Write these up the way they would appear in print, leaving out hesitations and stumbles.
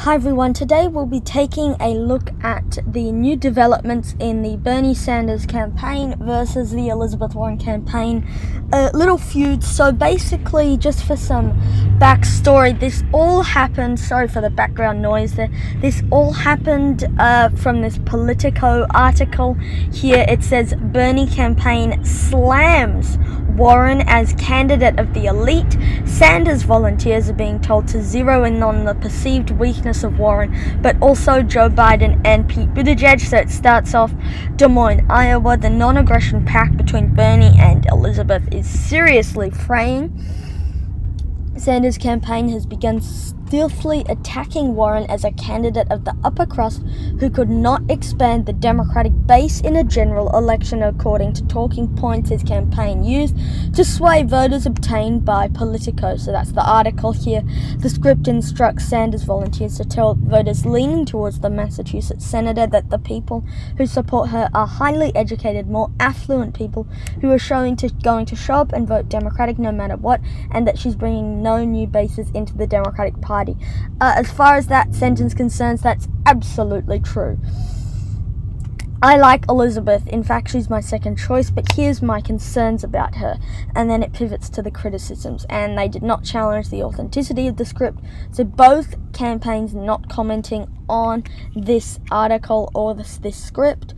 Hi everyone, today we'll be taking a look at the new developments in the Bernie Sanders campaign versus the Elizabeth Warren campaign. A little feud. So basically, just for some backstory, this all happened, sorry for the background noise there, this all happened from this Politico article. Here it says, Bernie campaign slams Warren as candidate of the elite. Sanders volunteers are being told to zero in on the perceived weakness of Warren, but also Joe Biden and Pete Buttigieg. So it starts off, Des Moines, Iowa. The non-aggression pact between Bernie and Elizabeth is seriously fraying. Sanders' campaign has begun stealthily attacking Warren as a candidate of the upper crust who could not expand the Democratic base in a general election, according to talking points his campaign used to sway voters obtained by Politico. So that's the article here. The script instructs Sanders volunteers to tell voters leaning towards the Massachusetts senator that the people who support her are highly educated, more affluent people who are going to show up and vote Democratic no matter what, and that she's bringing no new bases into the Democratic Party. As far as that sentence concerns, that's absolutely true. I like Elizabeth. In fact, she's my second choice, but here's my concerns about her. And then it pivots to the criticisms, and they did not challenge the authenticity of the script. So both campaigns not commenting on this article or this script.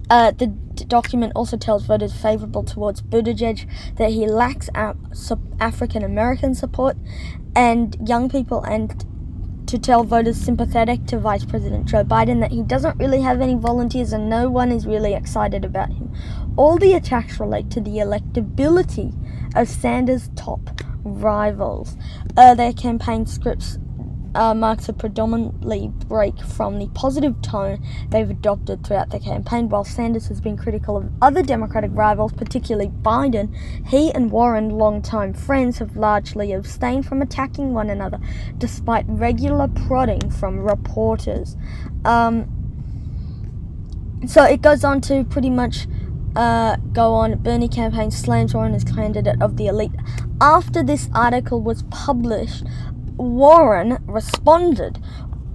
The document also tells voters favorable towards Buttigieg that he lacks African American support and young people, and to tell voters sympathetic to Vice President Joe Biden that he doesn't really have any volunteers and no one is really excited about him. All the attacks relate to the electability of Sanders' top rivals. Their campaign scripts marks a predominantly break from the positive tone they've adopted throughout the campaign. While Sanders has been critical of other Democratic rivals, particularly Biden, he and Warren, longtime friends, have largely abstained from attacking one another, despite regular prodding from reporters. So it goes on to pretty much go on. Bernie campaign slams Warren as candidate of the elite. After this article was published, Warren responded,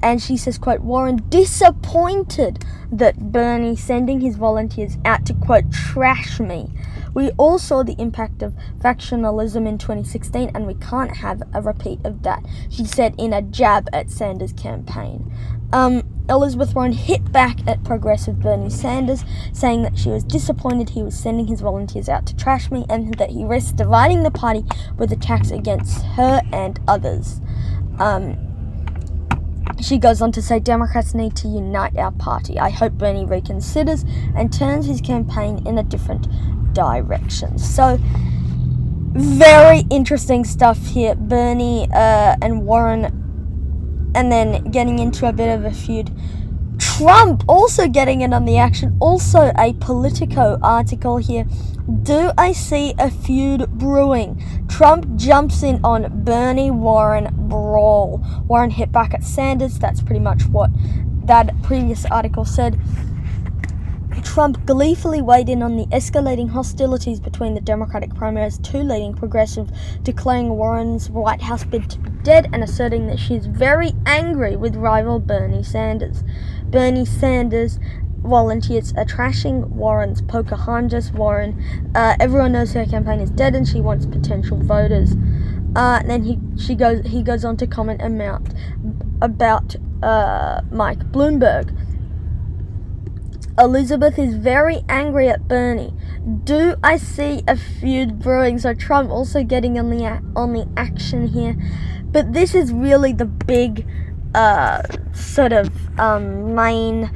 and she says, quote, Warren disappointed that Bernie sending his volunteers out to, quote, trash me. We all saw the impact of factionalism in 2016, and we can't have a repeat of that, she said in a jab at Sanders' campaign. Elizabeth Warren hit back at progressive Bernie Sanders, saying that she was disappointed he was sending his volunteers out to trash me and that he risks dividing the party with attacks against her and others. She goes on to say, Democrats need to unite our party. I hope Bernie reconsiders and turns his campaign in a different direction. So, very interesting stuff here. Bernie and Warren, and then getting into a bit of a feud. Trump also getting in on the action. Also a Politico article here. Do I see a feud brewing? Trump jumps in on Bernie-Warren brawl. Warren hit back at Sanders. That's pretty much what that previous article said. Trump gleefully weighed in on the escalating hostilities between the Democratic primaries, two leading progressives declaring Warren's White House bid to be dead and asserting that she's very angry with rival Bernie Sanders. Bernie Sanders volunteers are trashing Warren's Pocahontas. Warren, everyone knows her campaign is dead and she wants potential voters. And then he goes on to comment about Mike Bloomberg. Elizabeth is very angry at Bernie. Do I see a feud brewing? So Trump also getting on the action here, but this is really the big sort of main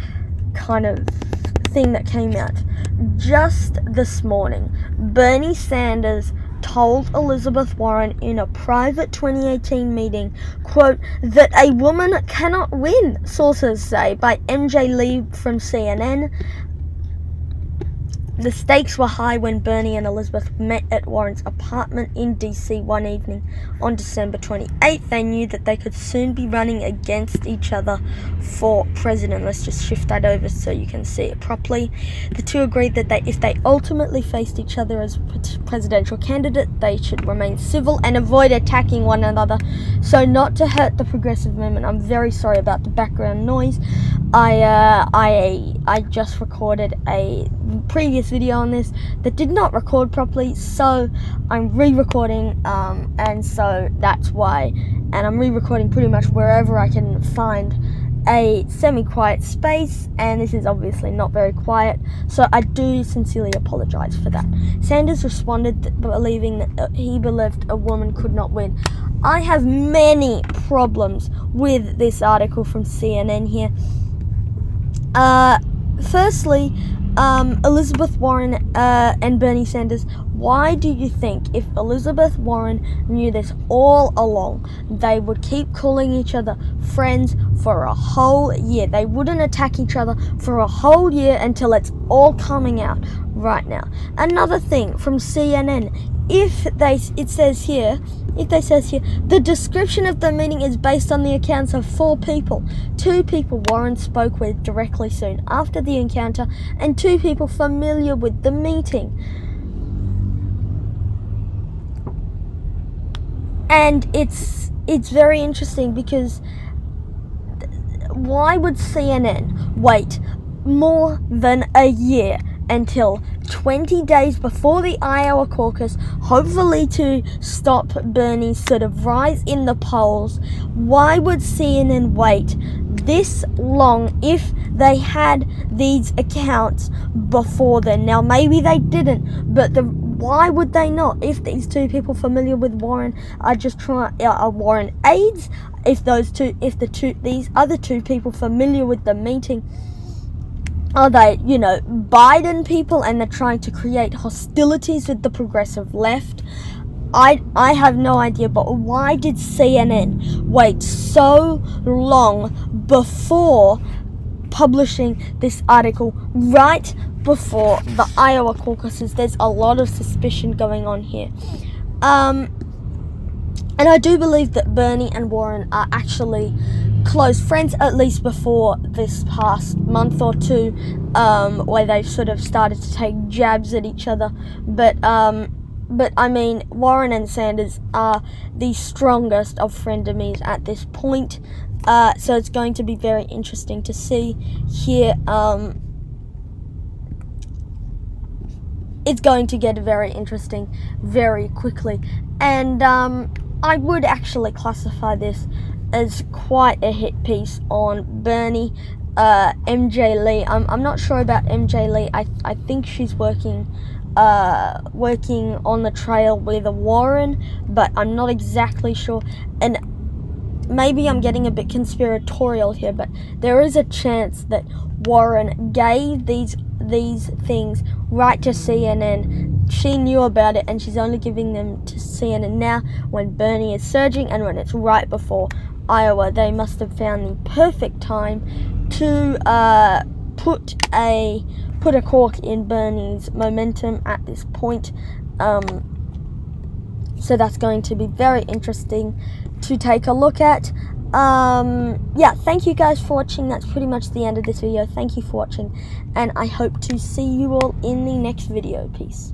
kind of thing that came out just this morning. Bernie Sanders told Elizabeth Warren in a private 2018 meeting, quote, that a woman cannot win, sources say, by MJ Lee from CNN. The stakes were high when Bernie and Elizabeth met at Warren's apartment in DC one evening on December 28th. They knew that they could soon be running against each other for president. Let's just shift that over so you can see it properly. The two agreed that if they ultimately faced each other as presidential candidate, they should remain civil and avoid attacking one another, so not to hurt the progressive movement. I'm very sorry about the background noise. I just recorded a previous video on this that did not record properly, so I'm re-recording, and so that's why. And I'm re-recording pretty much wherever I can find a semi-quiet space, and this is obviously not very quiet, so I do sincerely apologize for that. Sanders responded believing that he believed a woman could not win. I have many problems with this article from CNN here. Firstly, Elizabeth Warren and Bernie Sanders, why do you think, if Elizabeth Warren knew this all along, they would keep calling each other friends for a whole year? They wouldn't attack each other for a whole year until it's all coming out right now. Another thing from CNN, if they says here, the description of the meeting is based on the accounts of 4 people. 2 people Warren spoke with directly soon after the encounter, and 2 people familiar with the meeting. And it's very interesting because why would CNN wait more than a year until 20 days before the Iowa caucus, hopefully to stop Bernie's sort of rise in the polls? Why would CNN wait this long if they had these accounts before then? Now, maybe they didn't, but why would they not? If these 2 people familiar with Warren are just are Warren aides, if these other 2 people familiar with the meeting, are they, Biden people, and they're trying to create hostilities with the progressive left? I have no idea, but why did CNN wait so long before publishing this article right before the Iowa caucuses? There's a lot of suspicion going on here. And I do believe that Bernie and Warren are actually close friends, at least before this past month or 2, where they've sort of started to take jabs at each other. But I mean, Warren and Sanders are the strongest of frenemies at this point. So it's going to be very interesting to see here. It's going to get very interesting very quickly. And I would actually classify this as quite a hit piece on Bernie. MJ Lee, I'm not sure about MJ Lee. I think she's working on the trail with a Warren, but I'm not exactly sure. And maybe I'm getting a bit conspiratorial here, but there is a chance that Warren gave these things right to CNN. She knew about it, and she's only giving them to CNN now when Bernie is surging and when it's right before Iowa. They must have found the perfect time to put a cork in Bernie's momentum at this point. So that's going to be very interesting to take a look at. Thank you guys for watching. That's pretty much the end of this video. Thank you for watching, and I hope to see you all in the next video. Peace.